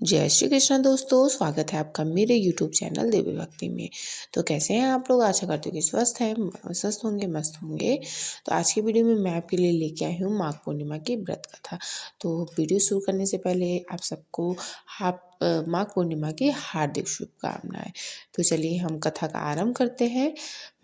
जय श्री कृष्ण दोस्तों, स्वागत है आपका मेरे यूट्यूब चैनल देवी भक्ति में। तो कैसे हैं आप लोग? आशा करती हूँ कि स्वस्थ होंगे, मस्त होंगे। तो आज की वीडियो में मैं आपके लिए लेके आई हूँ माघ पूर्णिमा की व्रत कथा। तो वीडियो शुरू करने से पहले आप सबको माघ पूर्णिमा की हार्दिक शुभकामनाएं। तो चलिए हम कथा का आरंभ करते हैं।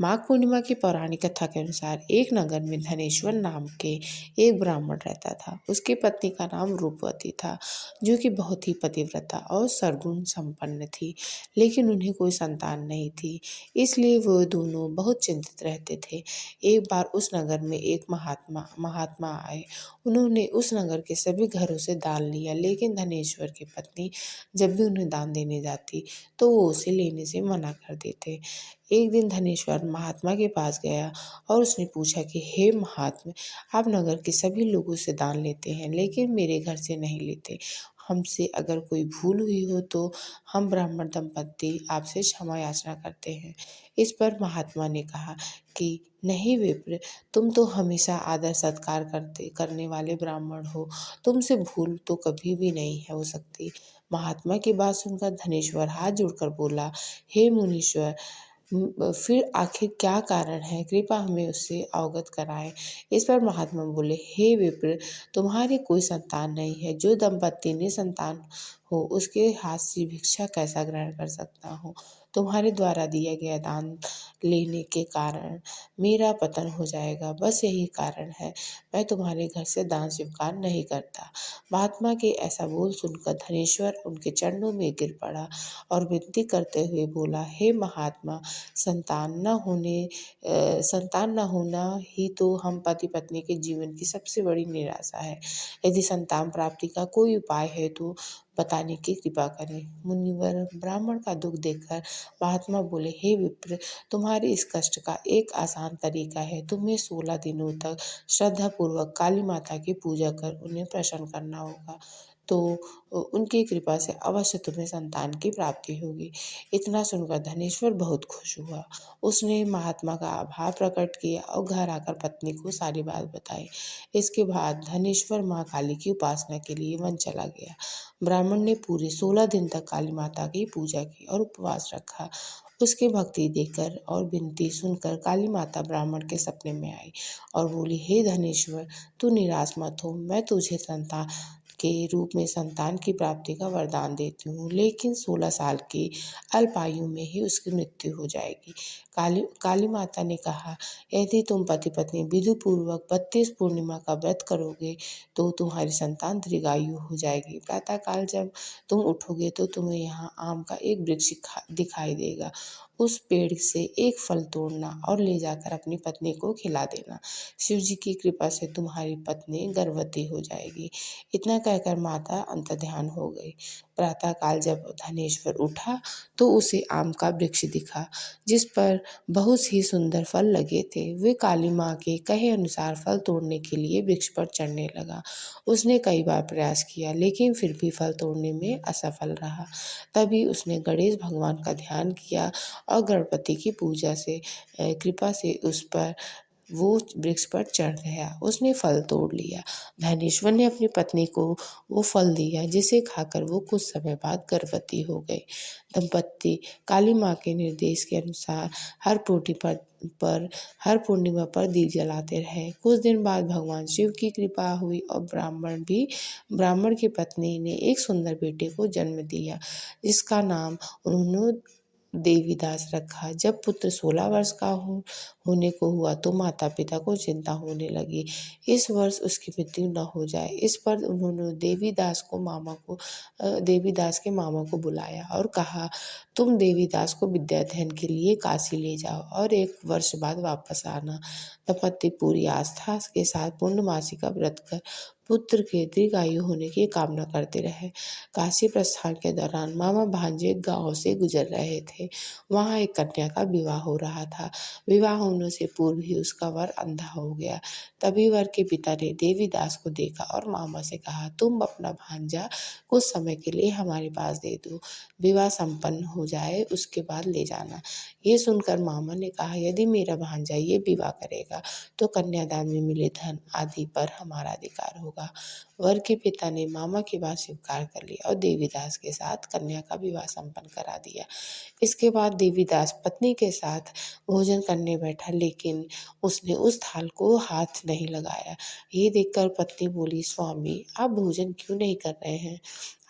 माघ पूर्णिमा की पौराणिक कथा के अनुसार एक नगर में धनेश्वर नाम के एक ब्राह्मण रहता था। उसकी पत्नी का नाम रूपवती था, जो कि बहुत ही पतिव्रता और सरगुण संपन्न थी, लेकिन उन्हें कोई संतान नहीं थी। इसलिए वो दोनों बहुत चिंतित रहते थे। एक बार उस नगर में एक महात्मा महात्मा आए। उन्होंने उस नगर के सभी घरों से दान लिया, लेकिन धनेश्वर की पत्नी जब भी उन्हें दान देने जाती तो वो उसे लेने से मना कर देते। एक दिन धनेश्वर महात्मा के पास गया और उसने पूछा कि हे महात्मा, आप नगर के सभी लोगों से दान लेते हैं, लेकिन मेरे घर से नहीं लेते। हमसे अगर कोई भूल हुई हो तो हम ब्राह्मण दंपत्ति आपसे क्षमा याचना करते हैं। इस पर महात्मा ने कहा कि नहीं विप्र, तुम तो हमेशा आदर सत्कार करने वाले ब्राह्मण हो, तुमसे भूल तो कभी भी नहीं हो सकती। महात्मा की बात सुनकर धनेश्वर हाथ जोड़कर बोला, हे मुनीश्वर, फिर आखिर क्या कारण है? कृपा हमें उससे अवगत कराएं। इस पर महात्मा बोले, हे विप्र, तुम्हारी कोई संतान नहीं है। जो दंपत्ति निसंतान हो उसके हाथ से भिक्षा कैसा ग्रहण कर सकता हूँ? तुम्हारे द्वारा दिया गया दान लेने के कारण मेरा पतन हो जाएगा, बस यही कारण है मैं तुम्हारे घर से दान स्वीकार नहीं करता। महात्मा के ऐसा बोल सुनकर धनेश्वर उनके चरणों में गिर पड़ा और विनती करते हुए बोला, हे महात्मा, संतान न होना ही तो हम पति पत्नी के जीवन की सबसे बड़ी निराशा है। यदि संतान प्राप्ति का कोई उपाय है तो बताने की कृपा करें। मुनिवर ब्राह्मण का दुख देखकर महात्मा बोले, हे विप्र, तुम्हारे इस कष्ट का एक आसान तरीका है। तुम्हें 16 दिनों तक श्रद्धा पूर्वक काली माता की पूजा कर उन्हें प्रसन्न करना होगा, तो उनकी कृपा से अवश्य तुम्हें संतान की प्राप्ति होगी। इतना सुनकर धनेश्वर बहुत खुश हुआ। उसने महात्मा का आभार प्रकट किया और घर आकर पत्नी को सारी बात बताई। इसके बाद धनेश्वर माँ काली की उपासना के लिए वन चला गया। ब्राह्मण ने पूरे 16 दिन तक काली माता की पूजा की और उपवास रखा। उसकी भक्ति देखकर और विनती सुनकर काली माता ब्राह्मण के सपने में आई और बोली, हे धनेश्वर, तू निराश मत हो, मैं तुझे संतान के रूप में संतान की प्राप्ति का वरदान देती हूँ, लेकिन 16 साल की अल्पायु में ही उसकी मृत्यु हो जाएगी। काली माता ने कहा, यदि तुम पति पत्नी विधि पूर्वक 32 पूर्णिमा का व्रत करोगे तो तुम्हारी संतान दीर्घायु हो जाएगी। प्रातःकाल जब तुम उठोगे तो तुम्हें यहाँ आम का एक वृक्ष दिखाई देगा। उस पेड़ से एक फल तोड़ना और ले जाकर अपनी पत्नी को खिला देना। शिव जी की कृपा से तुम्हारी पत्नी गर्भवती हो जाएगी। इतना कहकर माता अंतर्ध्यान हो गई। प्रातःकाल जब धनेश्वर उठा तो उसे आम का वृक्ष दिखा, जिस पर बहुत ही सुंदर फल लगे थे। वे काली माँ के कहे अनुसार फल तोड़ने के लिए वृक्ष पर चढ़ने लगा। उसने कई बार प्रयास किया, लेकिन फिर भी फल तोड़ने में असफल रहा। तभी उसने गणेश भगवान का ध्यान किया और गणपति की पूजा से कृपा से उस पर वो वृक्ष पर चढ़ गया। उसने फल तोड़ लिया। धनेश्वर ने अपनी पत्नी को वो फल दिया, जिसे खाकर वो कुछ समय बाद गर्भवती हो गई। दंपत्ति काली माँ के निर्देश के अनुसार हर पूर्णिमा पर दीप जलाते रहे। कुछ दिन बाद भगवान शिव की कृपा हुई और ब्राह्मण की पत्नी ने एक सुंदर बेटे को जन्म दिया, जिसका नाम उन्होंने देवीदास रखा। जब पुत्र 16 वर्ष का होने को हुआ तो माता पिता को चिंता होने लगी, इस वर्ष उसकी मृत्यु न हो जाए। इस पर उन्होंने देवीदास के मामा को बुलाया और कहा, तुम देवीदास को विद्या अध्ययन के लिए काशी ले जाओ और 1 वर्ष बाद वापस आना। दंपत्ति पूरी आस्था के साथ पूर्णमासी का व्रत कर पुत्र के दीर्घायु होने की कामना करते रहे। काशी प्रस्थान के दौरान मामा भांजे गांव से गुजर रहे थे। वहां एक कन्या का विवाह हो रहा था। विवाह होने से पूर्व ही उसका वर अंधा हो गया। तभी वर के पिता ने देवीदास को देखा और मामा से कहा, तुम अपना भांजा कुछ समय के लिए हमारे पास दे दो, विवाह संपन्न हो जाए उसके बाद ले जाना। ये सुनकर मामा ने कहा, यदि मेरा भांजा ये विवाह करेगा तो कन्यादान में मिले धन आदि पर हमारा अधिकार होगा। होगा। वर के पिता ने मामा की बात स्वीकार कर ली और देवीदास के साथ कन्या का विवाह संपन्न करा दिया। इसके बाद देवीदास पत्नी के साथ भोजन करने बैठा, लेकिन उसने उस थाल को हाथ नहीं लगाया। ये देखकर पत्नी बोली, स्वामी आप भोजन क्यों नहीं कर रहे हैं?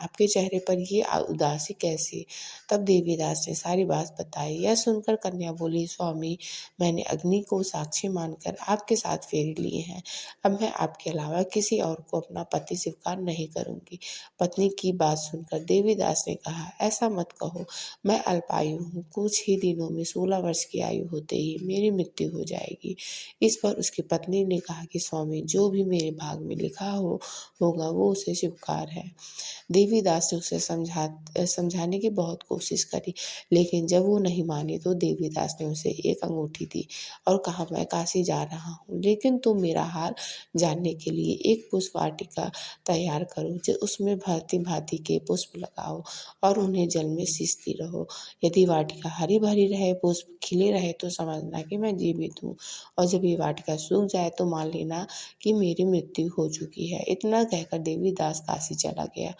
आपके चेहरे पर ये उदासी कैसी? तब देवीदास ने सारी बात बताई। यह सुनकर कन्या बोली, स्वामी मैंने अग्नि को साक्षी मानकर आपके साथ फेरे लिए हैं। अब मैं आपके अलावा किसी और को अपना पति स्वीकार नहीं करूंगी। पत्नी की बात सुनकर देवीदास ने कहा, ऐसा मत कहो, मैं अल्पायु हूँ। कुछ ही दिनों में 16 वर्ष की आयु होते ही मेरी मृत्यु हो जाएगी। इस पर उसकी पत्नी ने कहा कि स्वामी जो भी मेरे भाग में लिखा होगा वो उसे स्वीकार है। देवीदास ने उसे समझाने की बहुत कोशिश करी, लेकिन जब वो नहीं मानी तो देवीदास ने उसे एक अंगूठी दी और कहा, मैं काशी जा रहा हूँ, लेकिन तुम मेरा हाल जानने के लिए एक पुष्प वाटिका तैयार करो, जो उसमें भांति भांति के पुष्प लगाओ और उन्हें जल में सींचती रहो। यदि वाटिका हरी भरी रहे, पुष्प खिले रहे तो समझना कि मैं जीवित हूँ, और जब ये वाटिका सूख जाए तो मान लेना कि मेरी मृत्यु हो चुकी है। इतना कहकर देवीदास काशी चला गया।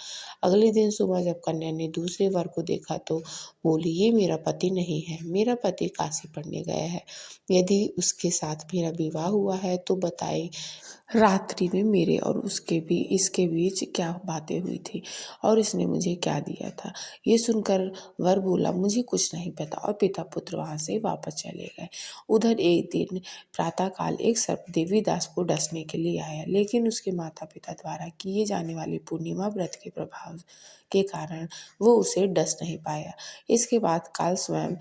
अगले दिन सुबह जब कन्या ने दूसरे वर को देखा तो बोली, ये मेरा पति नहीं है, मेरा पति काशी पढ़ने गया है। यदि उसके साथ मेरा विवाह हुआ है तो बताए रात्रि में मेरे और इसके बीच क्या बातें हुई थी और इसने मुझे क्या दिया था। ये सुनकर वर बोला, मुझे कुछ नहीं पता, और पिता पुत्र वहाँ से वापस चले गए। उधर एक दिन प्रातःकाल एक सर्प देवीदास को डसने के लिए आया, लेकिन उसके माता पिता द्वारा किए जाने वाले पूर्णिमा व्रत के प्रभाव के कारण वो उसे डस नहीं पाया। इसके बाद काल स्वयं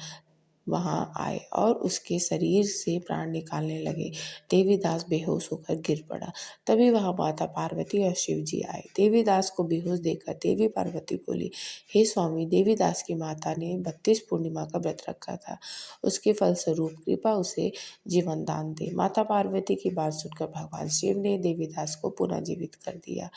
वहाँ आए और उसके शरीर से प्राण निकालने लगे। देवीदास बेहोश होकर गिर पड़ा। तभी वहाँ माता पार्वती और शिव जी आए। देवीदास को बेहोश देखकर देवी पार्वती बोली, हे स्वामी, देवीदास की माता ने 32 पूर्णिमा का व्रत रखा था, उसके फलस्वरूप कृपा उसे जीवन दान दे। माता पार्वती की बात सुनकर भगवान शिव ने देवीदास को पुनः जीवित कर दिया।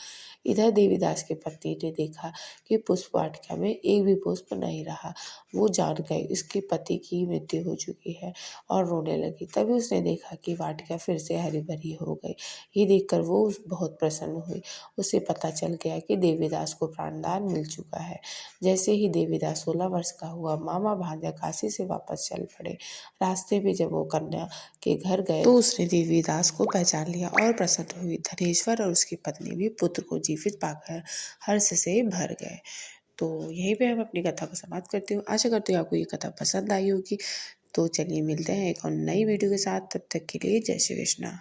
इधर देवीदास के पति ने देखा कि पुष्प वाटिका में एक भी पुष्प नहीं रहा। वो जान गए उसके पति की मृत्यु हो चुकी है और रोने लगी। तभी उसने देखा कि वाटिका फिर से हरी भरी हो गई। ये देखकर वो बहुत प्रसन्न हुई। उसे पता चल गया कि देवीदास को प्राणदान मिल चुका है। जैसे ही देवीदास 16 वर्ष का हुआ, मामा भांजा काशी से वापस चल पड़े। रास्ते में जब वो कन्या के घर गए तो उसने देवीदास को पहचान लिया और प्रसन्न हुई। धनेश्वर और उसकी पत्नी भी पुत्र को जीवित पाकर हर्ष से भर गए। तो यहीं पे हम अपनी कथा को समाप्त करते हूँ। आशा करती हूँ आपको ये कथा पसंद आई होगी। तो चलिए मिलते हैं एक और नई वीडियो के साथ, तब तक के लिए जय श्री कृष्णा।